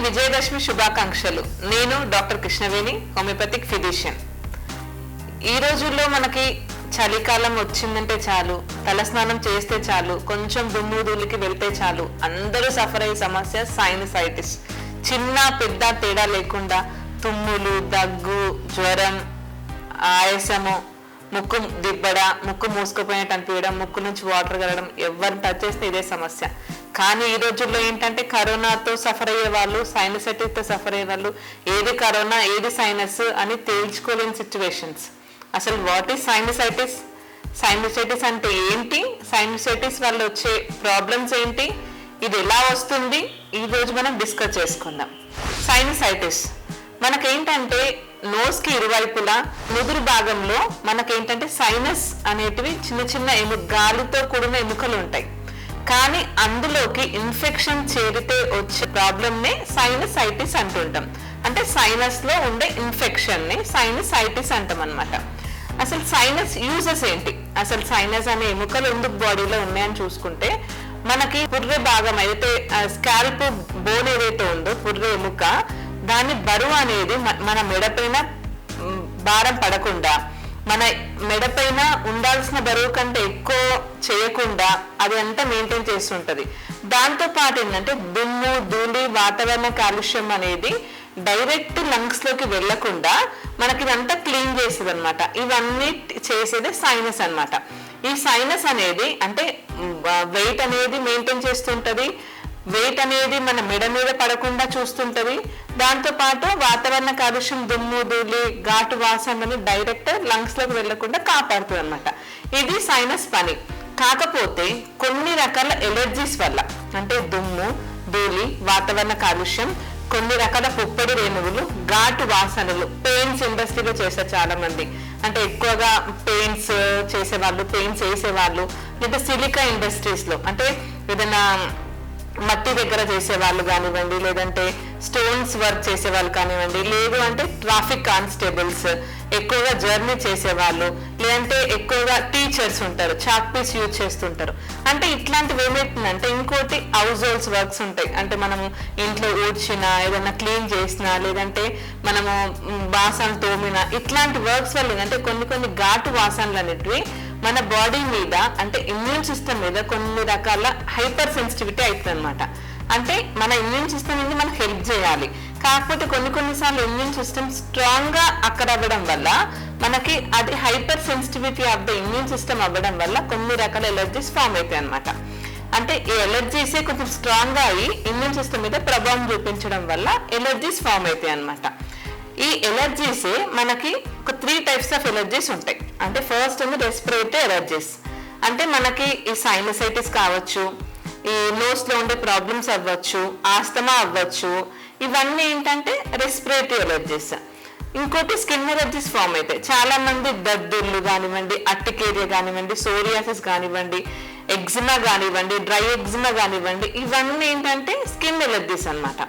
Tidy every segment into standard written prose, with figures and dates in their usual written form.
విజయదశమి శుభాకాంక్షలు. నేను doctor Krishnaveni, homoeopathic physician. ఈ రోజుల్లో మనకి చలికాలం వచ్చిందంటే చాలు, తలస్నానం చేస్తే చాలు, కొంచెం దుమ్ము ధూళికి వెళ్తే చాలు అందరూ సఫర్ అయ్యే సమస్య సైనసైటిస్. చిన్న పెద్ద తేడా లేకుండా తుమ్ములు, దగ్గు, జ్వరం, ఆయాసము, ముక్కు దిబ్బడ, ముక్కు మూసుకుపోయినట్టు అనిపించడం, ముక్కు నుంచి వాటర్ కలగడం, ఎవరిని టచ్ చేస్తే ఇదే సమస్య. కానీ ఈ రోజుల్లో ఏంటంటే కరోనాతో సఫర్ అయ్యే వాళ్ళు, సైనసైటిస్తో సఫర్ అయ్యే వాళ్ళు ఏది కరోనా ఏది సైనస్ అని తేల్చుకోలేని సిచ్యువేషన్స్. అసలు వాట్ ఈస్ సైనసైటిస్? సైనసైటిస్ అంటే ఏంటి? సైనసైటిస్ వల్ల వచ్చే ప్రాబ్లమ్స్ ఏంటి? ఇది ఎలా వస్తుంది? ఈ రోజు మనం డిస్కస్ చేసుకుందాం. సైనసైటిస్ మనకేంటంటే నోస్కి ఇరువైపులా ముదురు భాగంలో మనకేంటంటే సైనస్ అనేటివి చిన్న చిన్న గాలితో కూడిన ఎముకలు ఉంటాయి. కానీ అందులోకి ఇన్ఫెక్షన్ చేరితే వచ్చే ప్రాబ్లమ్నే సైనసైటిస్ అంటుంటాం. అంటే సైనస్ లో ఉండే ఇన్ఫెక్షన్ ని సైనసైటిస్ అంటాం అనమాట. అసలు సైనస్ యూజెస్ ఏంటి? అసలు సైనస్ అనే ఎముకలు ఎందుకు బాడీలో ఉన్నాయని చూసుకుంటే, మనకి పుర్రె భాగం అయితే స్కాల్ప్ బోన్ ఏదైతే ఉందో పుర్రె ఎముక, దాని బరువు అనేది మన మెడపైన భారం పడకుండా, మన మెడపైన ఉండాల్సిన బరువు కంటే ఎక్కువ చేయకుండా అది అంతా మెయింటైన్ చేస్తుంటది. దాంతో పాటు ఏంటంటే దుమ్ము, ధూళి, వాతావరణ కాలుష్యం అనేది డైరెక్ట్ లంగ్స్ లోకి వెళ్లకుండా మనకి ఇదంతా క్లీన్ చేసేది అనమాట. ఇవన్నీ చేసేది సైనస్ అనమాట. ఈ సైనస్ అనేది అంటే వెయిట్ అనేది మెయింటైన్ చేస్తుంటది, వెయిట్ అనేది మన మెడ మీద పడకుండా చూస్తుంటది. దాంతో పాటు వాతావరణ కాలుష్యం, దుమ్ము, ధూళి, ఘాటు వాసనని డైరెక్ట్ లంగ్స్ లోకి వెళ్లకుండా కాపాడుతుంది అనమాట. ఇది సైనస్ పని. కాకపోతే కొన్ని రకాల ఎలర్జీస్ వల్ల, అంటే దుమ్ము, ధూళి, వాతావరణ కాలుష్యం, కొన్ని రకాల పుప్పొడి రేణువులు, ఘాటు వాసనలు, పెయింట్స్ ఇండస్ట్రీలో చేస్తారు చాలా మంది. అంటే ఎక్కువగా పెయింట్స్ చేసేవాళ్ళు, పెయింట్స్ వేసేవాళ్ళు, లేదా సిలికా ఇండస్ట్రీస్ లో అంటే ఏదైనా మట్టి దగ్గర చేసే వాళ్ళు కానివ్వండి, లేదంటే స్టోన్స్ వర్క్ చేసే వాళ్ళు కానివ్వండి, లేదు అంటే ట్రాఫిక్ కానిస్టేబుల్స్, ఎక్కువగా జర్నీ చేసేవాళ్ళు, లేదంటే ఎక్కువగా టీచర్స్ ఉంటారు, చాక్ పీస్ యూజ్ చేస్తుంటారు. అంటే ఇట్లాంటివి ఏమవుతుందంటే ఇంకోటి హౌస్ హోల్డ్స్ వర్క్స్ ఉంటాయి. అంటే మనము ఇంట్లో ఊడ్చినా, ఏదైనా క్లీన్ చేసినా, లేదంటే మనము బాసనలు తోమినా, ఇట్లాంటి వర్క్స్ వల్ల అంటే కొన్ని ఘాటు వాసనలు అనేటివి మన బాడీ మీద అంటే ఇమ్యూన్ సిస్టమ్ మీద కొన్ని రకాల హైపర్ సెన్సిటివిటీ అవుతుంది అనమాట. అంటే మన ఇమ్యూన్ సిస్టమ్ అనేది మనకు హెల్ప్ చేయాలి. కాకపోతే కొన్నిసార్లు ఇమ్యూన్ సిస్టమ్ స్ట్రాంగ్ గా అక్కడ అవ్వడం వల్ల మనకి అది hyper sensitivity of the immune system అవ్వడం వల్ల కొన్ని రకాల ఎలర్జీస్ ఫామ్ అవుతాయి అనమాట. అంటే ఈ ఎలర్జీసే కొంచెం స్ట్రాంగ్ గా అయ్యి ఇమ్యూన్ సిస్టమ్ మీద ప్రభావం చూపించడం వల్ల ఎలర్జీస్ ఫామ్ అవుతాయి అనమాట. ఈ ఎలర్జీస్ మనకి ఒక 3 టైప్స్ ఆఫ్ ఎలర్జీస్ ఉంటాయి. అంటే ఫస్ట్ ఉంది రెస్పిరేటరీ ఎలర్జీస్. అంటే మనకి ఈ సైనసైటిస్ కావచ్చు, ఈ నోస్ లో ఉండే ప్రాబ్లమ్స్ అవ్వచ్చు, ఆస్తమా అవ్వచ్చు, ఇవన్నీ ఏంటంటే రెస్పిరేటరీ ఎలర్జీస్. ఇంకోటి స్కిన్ ఎలర్జీస్ ఫామ్ అవుతాయి. చాలా మంది దద్దుర్లు కానివ్వండి, అట్టికేరియా కానివ్వండి, సోరియాసిస్ కానివ్వండి, ఎగ్జిమా కానివ్వండి, డ్రై ఎగ్జిమా కానివ్వండి, ఇవన్నీ ఏంటంటే స్కిన్ ఎలర్జీస్ అనమాట.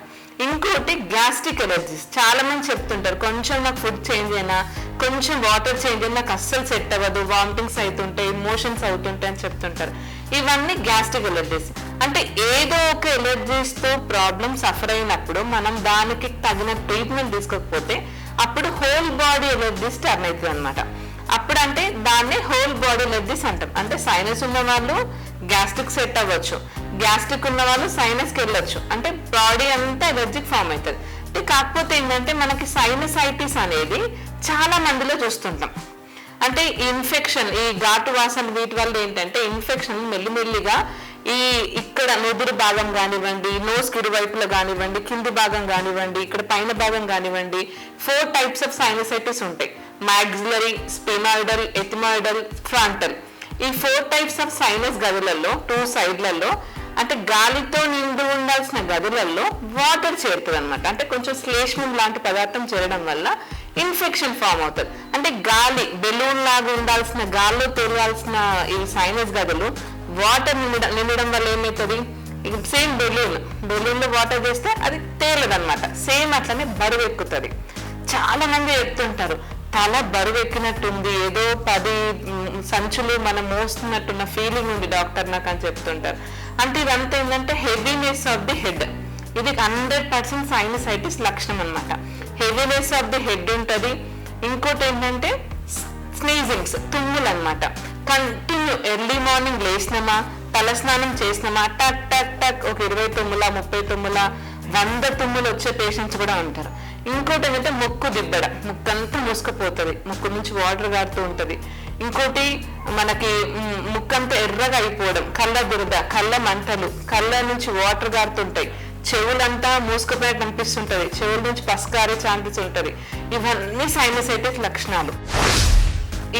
ఇంకోటి గ్యాస్ట్రిక్ ఎలర్జీస్. చాలా మంది చెప్తుంటారు, కొంచెం నాకు ఫుడ్ చేంజ్ అయినా, కొంచెం వాటర్ చేంజ్ అయినా నాకు అస్సలు సెట్ అవ్వదు, వామిటింగ్స్ అవుతుంటాయి, మోషన్స్ అవుతుంటాయి అని చెప్తుంటారు. ఇవన్నీ గ్యాస్ట్రిక్ ఎలర్జీస్. అంటే ఏదో ఒక ఎలర్జీస్ తో ప్రాబ్లం సఫర్ అయినప్పుడు మనం దానికి తగిన ట్రీట్మెంట్ తీసుకోకపోతే అప్పుడు హోల్ బాడీ ఎలర్జీస్ టర్న్ అవుతుంది అనమాట. అప్పుడు అంటే దాన్ని హోల్ బాడీ ఎలర్జీస్ అంటాం. అంటే సైనస్ ఉన్న వాళ్ళు గ్యాస్ట్రిక్ సెట్ అవ్వచ్చు, గ్యాస్ట్రిక్ ఉన్న వాళ్ళు సైనస్కి వెళ్ళొచ్చు. అంటే బాడీ అంతా ఎలర్జిక్ ఫామ్ అవుతుంది. అంటే కాకపోతే ఏంటంటే మనకి సైనసైటిస్ అనేది చాలా మందిలో చూస్తుంటాం. అంటే ఈ ఇన్ఫెక్షన్, ఈ ఘాటు వాసన వీటి వల్ల ఏంటంటే ఇన్ఫెక్షన్ మెల్లిమెల్లిగా ఈ ఇక్కడ నుదురు భాగం కానివ్వండి, నోస్ ఇరువైపులో కానివ్వండి, కింది భాగం కానివ్వండి, ఇక్కడ పైన భాగం కానివ్వండి, 4 టైప్స్ ఆఫ్ సైనసైటిస్ ఉంటాయి. Maxillary, sphenoidal, ethmoidal, frontal. ఈ 4 టైప్స్ ఆఫ్ సైనస్ గదులలో 2 సైడ్లలో అంటే గాలితో నిండి ఉండాల్సిన గదులలో వాటర్ చేరుతుంది అనమాట. అంటే కొంచెం శ్లేష్మం లాంటి పదార్థం చేరడం వల్ల ఇన్ఫెక్షన్ ఫామ్ అవుతుంది. అంటే గాలి బెలూన్ లాగా ఉండాల్సిన, గాల్లో తేలాల్సిన ఈ సైనస్ గదులు వాటర్ నిండడం వల్ల ఏమవుతుంది? సేమ్ బెలూన్ లో వాటర్ వేస్తే అది తేలదనమాట. సేమ్ అట్లనే బరువు ఎక్కుతుంది. చాలా మంది చెప్తుంటారు, తల బరువు ఎక్కినట్టుంది, ఏదో 10 సంచులు మనం మోస్తున్నట్టున్న ఫీలింగ్ ఉంది డాక్టర్ నాకు అని చెప్తుంటారు. అంటే ఇదంతా ఏంటంటే హెవీనెస్ ఆఫ్ ది హెడ్. ఇది 100% సైనసైటిస్ లక్షణం అనమాట. హెవీనెస్ ఆఫ్ ది హెడ్ ఉంటుంది. ఇంకోటి ఏంటంటే స్నీజింగ్స్, తుమ్ములు అనమాట. కంటిన్యూ ఎర్లీ మార్నింగ్ లేచినామా, తలస్నానం చేసినామా, టక్ టక్ టక్ ఒక 20 తుమ్ముల 30 తుమ్ముల 100 తుమ్ములు వచ్చే పేషెంట్స్ కూడా ఉంటారు. ఇంకోటి ఏంటంటే ముక్కు దిబ్బడ, ముక్కు అంతా మూసుకుపోతుంది, ముక్కు నుంచి వాటర్ గారుతూ ఉంటుంది. ఇంకోటి మనకి ముక్కంతా ఎర్రగా అయిపోవడం, కళ్ళ దురద, కళ్ళ మంటలు, కళ్ళ నుంచి వాటర్ గారుతుంటాయి, చెవులంతా మూసుకుపోయినట్టు అనిపిస్తుంటది, చెవుల నుంచి పసుకారే ఛాన్సెస్ ఉంటుంది. ఇవన్నీ సైనసైటిస్ లక్షణాలు.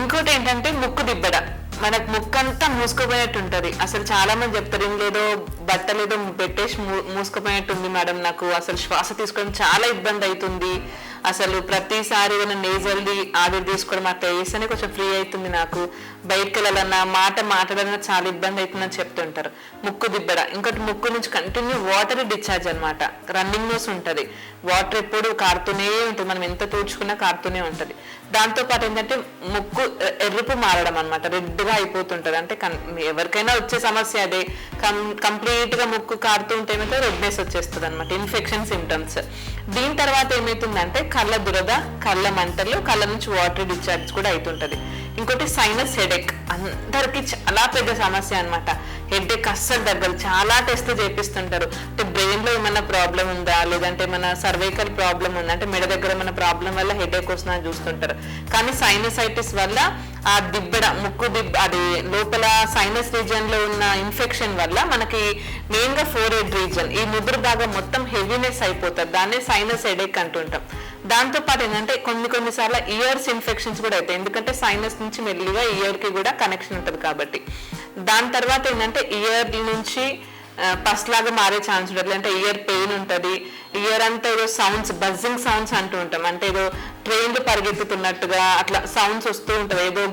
ఇంకోటి ఏంటంటే ముక్కు దిబ్బడ, మనకు ముక్కంతా మూసుకుపోయినట్టు ఉంటుంది. అసలు చాలా మంది చెప్తారు, ఏం లేదో బట్టలు ఏదో పెట్టేసి మూసుకుపోయినట్టుంది మేడం, నాకు అసలు శ్వాస తీసుకోవడం చాలా ఇబ్బంది అవుతుంది, అసలు ప్రతిసారి ఏదైనా నేజల్ది ఆవిరి తీసుకోవడం అట్లా వేస్తేనే కొంచెం ఫ్రీ అవుతుంది, నాకు బయటకు వెళ్ళాలన్నా మాట్లాడాలన్నా చాలా ఇబ్బంది అవుతుందని చెప్తుంటారు. ముక్కు దిబ్బడ. ఇంకోటి ముక్కు నుంచి కంటిన్యూ వాటర్ డిశ్చార్జ్ అనమాట, రన్నింగ్ నోస్ ఉంటుంది, వాటర్ ఎప్పుడు కారుతూనే ఉంటుంది, మనం ఎంత తూర్చుకున్నా కారుతూనే ఉంటుంది. దాంతోపాటు ఏంటంటే ముక్కు ఎరుపు మారడం అనమాట, రెడ్గా అయిపోతుంటది. అంటే ఎవరికైనా వచ్చే సమస్య అదే, కంప్లీట్ గా ముక్కు కారుతూ ఉంటే ఏమైతే రెడ్నెస్ వచ్చేస్తుంది అనమాట, ఇన్ఫెక్షన్ సిమ్టమ్స్. దీని తర్వాత ఏమైతుందంటే కళ్ళ దురద, కళ్ళ మంటలు, కళ్ళ నుంచి వాటర్ డిశ్చార్జ్ కూడా అవుతుంటది. ఇంకోటి సైనస్ హెడేక్, అందరికి చాలా పెద్ద సమస్య అనమాట. హెడేక్ అస్సలు దగ్గర, చాలా టెస్ట్ చేపిస్తుంటారు. అంటే బ్రెయిన్ లో ఏమైనా ప్రాబ్లం ఉందా, లేదంటే మన సర్వైకల్ ప్రాబ్లం ఉందా, అంటే మెడ దగ్గర ఏమైనా ప్రాబ్లం వల్ల హెడేక్ వస్తుందని చూస్తుంటారు. కానీ సైనసైటిస్ వల్ల ఆ దిబ్బడ, ముక్కు అది లోపల సైనస్ రీజియన్ లో ఉన్న ఇన్ఫెక్షన్ వల్ల మనకి మెయిన్ గా ఫోర్హెడ్ రీజియన్, ఈ ముదురు భాగం మొత్తం హెవీనెస్ అయిపోతుంది, దాన్నే సైనస్ హెడేక్ అంటుంటాం. దాంతో పాటు ఏంటంటే కొన్నిసార్లు ఇయర్స్ ఇన్ఫెక్షన్స్ కూడా అవుతాయి, ఎందుకంటే సైనస్ నుంచి మెల్లిగా ఇయర్ కి కూడా కనెక్షన్ ఉంటుంది కాబట్టి. దాని తర్వాత ఏంటంటే ఇయర్ నుంచి పస్ లాగా మారే ఛాన్స్ ఉంటుంది, అంటే ఇయర్ పెయిన్ ఉంటుంది, ఇయర్ అంతా ఏదో సౌండ్స్, బజ్జింగ్ సౌండ్స్ అంటూ ఉంటాం, అంటే ఏదో ట్రైన్లు పరిగెత్తుతున్నట్టుగా అట్లా సౌండ్స్ వస్తూ ఉంటుంది, ఏదో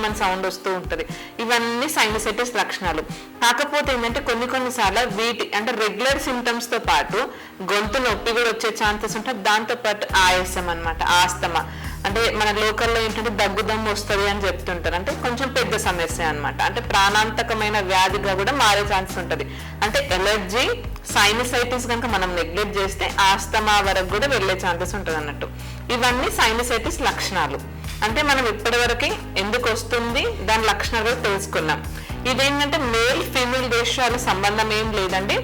మన సౌండ్ వస్తూ ఉంటుంది. ఇవన్నీ సైనసైటిస్ లక్షణాలు. కాకపోతే ఏంటంటే కొన్నిసార్లు వీటి అంటే రెగ్యులర్ సిమ్టమ్స్ తో పాటు గొంతు నొప్పి కూడా వచ్చే ఛాన్సెస్ ఉంటాయి. దాంతో పాటు ఆయాసం అనమాట, ఆస్తమా, అంటే మన లోకల్లో ఏంటంటే దగ్గుదమ్ము వస్తుంది అని చెప్తుంటారు, అంటే కొంచెం పెద్ద సమస్య అనమాట, అంటే ప్రాణాంతకమైన వ్యాధిగా కూడా మారే ఛాన్సెస్ ఉంటుంది. అంటే ఎలర్జీ, సైనసైటిస్ కనుక మనం నెగ్లెక్ట్ చేస్తే ఆస్తమా వరకు కూడా వెళ్ళే ఛాన్సెస్ ఉంటుంది అన్నట్టు. ఇవన్నీ సైనసైటిస్ లక్షణాలు. అంటే మనం ఇప్పటి వరకు ఎందుకు వస్తుంది, దాని లక్షణాలు కూడా తెలుసుకున్నాం. ఇదేంటంటే మేల్ ఫీమేల్ రేషియోల సంబంధం ఏం లేదండి,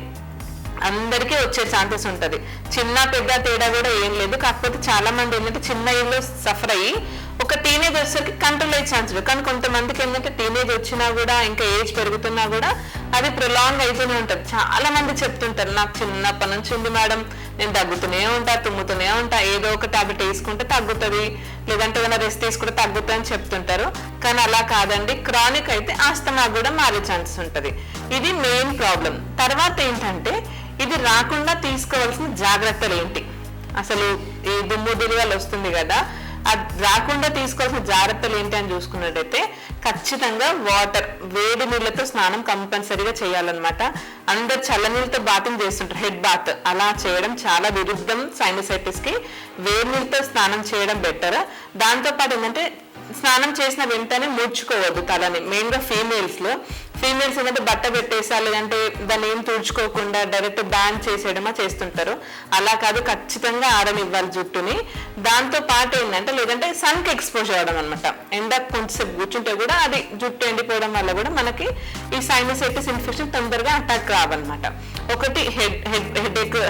అందరికీ వచ్చే ఛాన్సెస్ ఉంటుంది. చిన్న పెద్ద తేడా కూడా ఏం లేదు. కాకపోతే చాలా మంది ఏంటంటే చిన్న ఏజ్లో సఫర్ అయ్యి ఒక టీనేజ్ వచ్చేసరికి కంట్రోల్ అయ్యే ఛాన్స్ లేదు. కానీ కొంతమందికి ఏంటంటే టీనేజ్ వచ్చినా కూడా ఇంకా ఏజ్ పెరుగుతున్నా కూడా అది ప్రొలాంగ్ అయితూనే ఉంటుంది. చాలా మంది చెప్తుంటారు, నాకు చిన్నప్పటి నుంచి ఉంది మేడం, నేను దగ్గుతూనే ఉంటా, తుమ్ముతూనే ఉంటా, ఏదో ఒక టాబ్లెట్ వేసుకుంటే తగ్గుతుంది, లేదంటే ఏదైనా రెస్ట్ తీసుకుంటే తగ్గుతుంది అని చెప్తుంటారు. కానీ అలా కాదండి, క్రానిక్ అయితే ఆస్తమా కూడా మారే ఛాన్సెస్ ఉంటుంది. ఇది మెయిన్ ప్రాబ్లం. తర్వాత ఏంటంటే ఇది రాకుండా తీసుకోవాల్సిన జాగ్రత్తలు ఏంటి, అసలు ఈ దుమ్ము దుర్వాలు వస్తుంది కదా, అది రాకుండా తీసుకోవాల్సిన జాగ్రత్తలు ఏంటి అని చూసుకున్నట్టయితే ఖచ్చితంగా వాటర్, వేడి నీళ్ళతో స్నానం కంపల్సరీగా చేయాలన్నమాట. అందరు చల్లనీళ్ళతో బాతింగ్ చేస్తుంటారు, హెడ్ బాత్, అలా చేయడం చాలా విరుద్ధం సైనసైటిస్ కి. వేడి నీళ్ళతో స్నానం చేయడం బెటర్. దాంతోపాటు ఏంటంటే స్నానం చేసిన వెంటనే ముడుచుకోవద్దు తలని, మెయిన్ గా ఫీమేల్స్ ఏంటంటే బట్ట పెట్టేసా, లేదంటే దాన్ని ఏం తుడుచుకోకుండా డైరెక్ట్ బ్యాన్ చేసేయడమా చేస్తుంటారు. అలా కాదు, ఖచ్చితంగా ఆరనివ్వాలి జుట్టుని. దాంతో పాటు ఏంటంటే లేదంటే సన్ కి ఎక్స్పోజ్ అవ్వడం అనమాట, ఎండ కొంచెంసేపు కూర్చుంటే కూడా అది జుట్టు ఎండిపోవడం వల్ల కూడా మనకి ఈ సైనసైటిస్ ఇన్ఫెక్షన్ తొందరగా అటాక్ రావన్నమాట. ఒకటి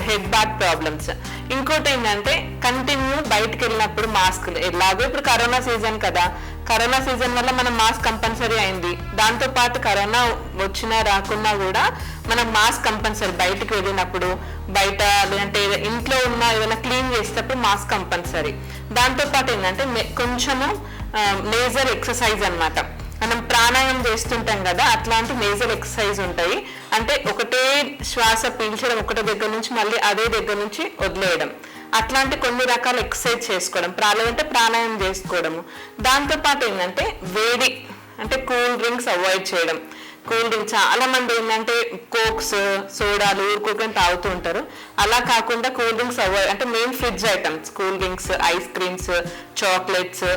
హెడ్ బాత్ ప్రాబ్లమ్స్. ఇంకోటి ఏంటంటే కంటిన్యూ బయటకు వెళ్ళినప్పుడు మాస్క్, ఎలాగో ఇప్పుడు కరోనా సీజన్ కదా, కరోనా సీజన్ వల్ల మనం మాస్క్ కంపల్సరీ అయింది. దాంతో పాటు కరోనా వచ్చినా రాకున్నా కూడా మనం మాస్క్ కంపల్సరీ, బయటకు వెళ్ళినప్పుడు, బయట లేదంటే ఇంట్లో ఉన్న ఏదైనా క్లీన్ చేసేటప్పుడు మాస్క్ కంపల్సరీ. దాంతో పాటు ఏంటంటే కొంచెము నేజల్ ఎక్సర్సైజ్ అన్నమాట, మనం ప్రాణాయామం చేస్తుంటాం కదా, అట్లాంటి నేజల్ ఎక్సర్సైజ్ ఉంటాయి. అంటే ఒకటే శ్వాస పీల్చడం ఒకటే దగ్గర నుంచి మళ్ళీ అదే దగ్గర నుంచి వదిలేయడం, అట్లాంటి కొన్ని రకాల ఎక్సర్సైజ్ చేసుకోవడం, లేదంటే ప్రాణాయామం చేసుకోవడము. దాంతో పాటు ఏంటంటే వేడి, అంటే కూల్ డ్రింక్స్ అవాయిడ్ చేయడం. కూల్ డ్రింక్ చాలా మంది ఏంటంటే కోక్స్, సోడాలు ఊరుకోకని తాగుతూ ఉంటారు. అలా కాకుండా కూల్ డ్రింక్స్ అవాయిడ్, అంటే main fridge items, cool drinks, ice creams, chocolates,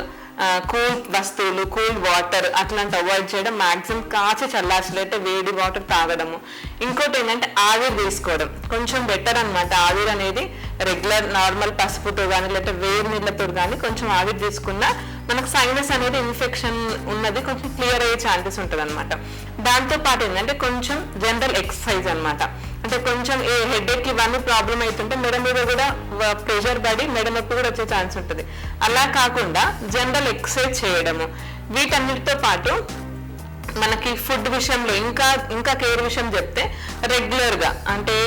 cool వస్తువులు, కూల్ వాటర్ అట్లాంటి అవాయిడ్ చేయడం, మాక్సిమం కాచి చల్లార్చలేటే వేడి వాటర్ తాగడము. ఇంకోటి ఏంటంటే ఆవిరి తీసుకోవడం కొంచెం బెటర్ అనమాట. ఆవిరి అనేది రెగ్యులర్ నార్మల్ పసుపుతో కానీ లేకపోతే వేడి నీళ్ళతో కానీ కొంచెం ఆవిరి తీసుకున్నా మనకు సైనస్ అనేది ఇన్ఫెక్షన్ ఉన్నది కొంచెం క్లియర్ అయ్యే ఛాన్సెస్ ఉంటుంది అనమాట. దాంతో పాటు ఏంటంటే కొంచెం జనరల్ ఎక్సర్సైజ్ అనమాట. అంటే కొంచెం ఏ హెడేక్ ఇవన్నీ ప్రాబ్లం అవుతుంటే మెడ మీద కూడా ప్రెషర్ పడి మెడ నొప్పి కూడా వచ్చే ఛాన్స్ ఉంటుంది. అలా కాకుండా జనరల్ ఎక్సర్సైజ్ చేయడము. వీటన్నిటితో పాటు మనకి ఫుడ్ విషయంలో ఇంకా కేర్ విషయం చెప్తే రెగ్యులర్గా అంటే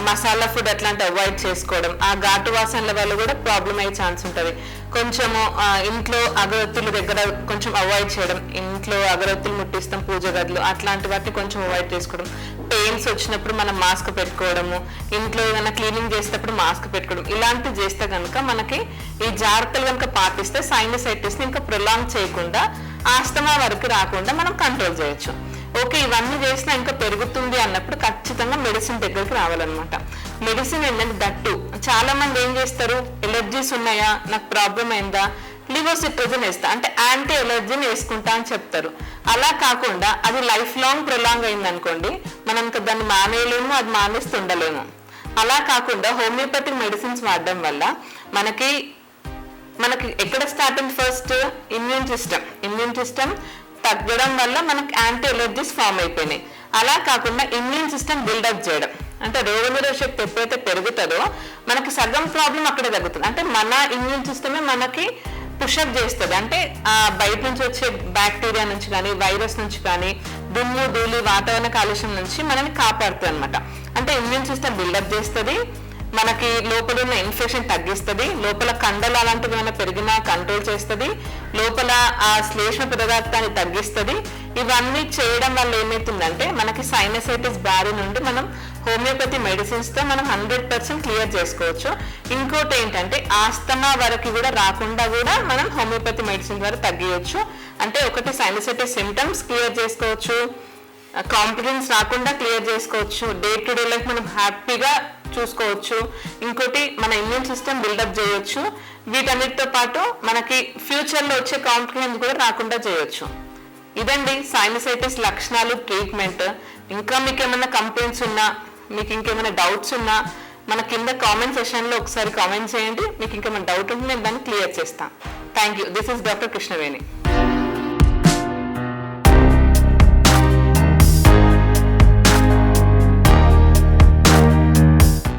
మసాలా ఫుడ్ అట్లాంటి అవాయిడ్ చేసుకోవడం. ఆ ఘాటు వాసనల వల్ల కూడా ప్రాబ్లం అయ్యే ఛాన్స్ ఉంటుంది. కొంచెము ఇంట్లో అగరత్తుల దగ్గర కొంచెం అవాయిడ్ చేయడం. ఇంట్లో అగరత్తులు ముట్టిస్తాం పూజ గదిలో, అట్లాంటి వాటిని కొంచెం అవాయిడ్ చేసుకోవడం. పెయిన్స్ వచ్చినప్పుడు మనం మాస్క్ పెట్టుకోవడము, ఇంట్లో ఏదైనా క్లీనింగ్ చేసేటప్పుడు మాస్క్ పెట్టుకోవడం, ఇలాంటివి చేస్తే కనుక మనకి ఈ జాగ్రత్తలు కనుక పాటిస్తే సైనసైటిస్ని ఇంకా ప్రొలాంగ్ చేయకుండా ఆస్తమా వరకు రాకుండా మనం కంట్రోల్ చేయొచ్చు. ఓకే, ఇవన్నీ చేసినా ఇంకా పెరుగుతుంది అన్నప్పుడు ఖచ్చితంగా మెడిసిన్ దగ్గరికి రావాలన్నమాట. మెడిసిన్ ఏంటంటే దట్టు చాలా మంది ఏం చేస్తారు, ఎలర్జీస్ ఉన్నాయా, నాకు ప్రాబ్లం అయిందా, లివోసిట్రోజన్ వేస్తా అంటే యాంటీ ఎలర్జీని వేసుకుంటా అని చెప్తారు. అలా కాకుండా అది లైఫ్ లాంగ్ ప్రొలాంగ్ అయింది అనుకోండి, మనం ఇంకా దాన్ని మానేయలేము, అది మానేస్తుండలేము. అలా కాకుండా హోమియోపతిక్ మెడిసిన్స్ వాడడం వల్ల మనకి ఎక్కడ స్టార్ట్ అయింది, ఫస్ట్ ఇమ్యూన్ సిస్టమ్ తగ్గడం వల్ల మనకి యాంటీ ఎలర్జీస్ ఫామ్ అయిపోయినాయి. అలా కాకుండా ఇమ్యూన్ సిస్టమ్ బిల్డప్ చేయడం అంటే రోగనిరోధక శక్తి ఎప్పుడైతే పెరుగుతుందో మనకి సగం ప్రాబ్లం అక్కడే తగ్గుతుంది. అంటే మన ఇమ్యూన్ సిస్టమే మనకి పుషప్ చేస్తుంది. అంటే బయట నుంచి వచ్చే బ్యాక్టీరియా నుంచి కానీ వైరస్ నుంచి కానీ దుమ్ము ధూళి వాతావరణ కాలుష్యం నుంచి మనల్ని కాపాడుతుంది అనమాట. అంటే ఇమ్యూన్ సిస్టమ్ బిల్డప్ చేస్తుంది, మనకి లోపల ఉన్న ఇన్ఫెక్షన్ తగ్గిస్తుంది, లోపల కండలు అలాంటివి ఏమైనా పెరిగినా కంట్రోల్ చేస్తుంది, లోపల ఆ శ్లేష్మ పదార్థాన్ని తగ్గిస్తుంది. ఇవన్నీ చేయడం వల్ల ఏమవుతుందంటే మనకి సైనసైటిస్ బారి నుండి మనం హోమియోపతి మెడిసిన్స్తో మనం 100% క్లియర్ చేసుకోవచ్చు. ఇంకోటి ఏంటంటే ఆస్తమా వరకు కూడా రాకుండా కూడా మనం హోమియోపతి మెడిసిన్ ద్వారా తగ్గించవచ్చు. అంటే ఒకటి సైనసైటిస్ సిమ్టమ్స్ క్లియర్ చేసుకోవచ్చు, కాంప్లికేషన్స్ రాకుండా క్లియర్ చేసుకోవచ్చు, డే టు డే లైఫ్ మనం హ్యాపీగా చూసుకోవచ్చు. ఇంకోటి మన ఇమ్యూన్ సిస్టమ్ బిల్డప్ చేయొచ్చు. వీటన్నిటితో పాటు మనకి ఫ్యూచర్లో వచ్చే కాంప్లికేషన్స్ కూడా రాకుండా చేయొచ్చు. ఇదండి సైనసైటిస్ లక్షణాలు, ట్రీట్మెంట్. ఇంకా మీకు ఏమైనా కంప్లైంట్స్ ఉన్నా, మీకు ఇంకేమైనా డౌట్స్ ఉన్నా మన కింద కామెంట్ సెషన్లో ఒకసారి కామెంట్ చేయండి. మీకు ఇంకేమైనా డౌట్ ఉంటే నేను దాన్ని క్లియర్ చేస్తాను. Thank you. This is doctor Krishnaveni.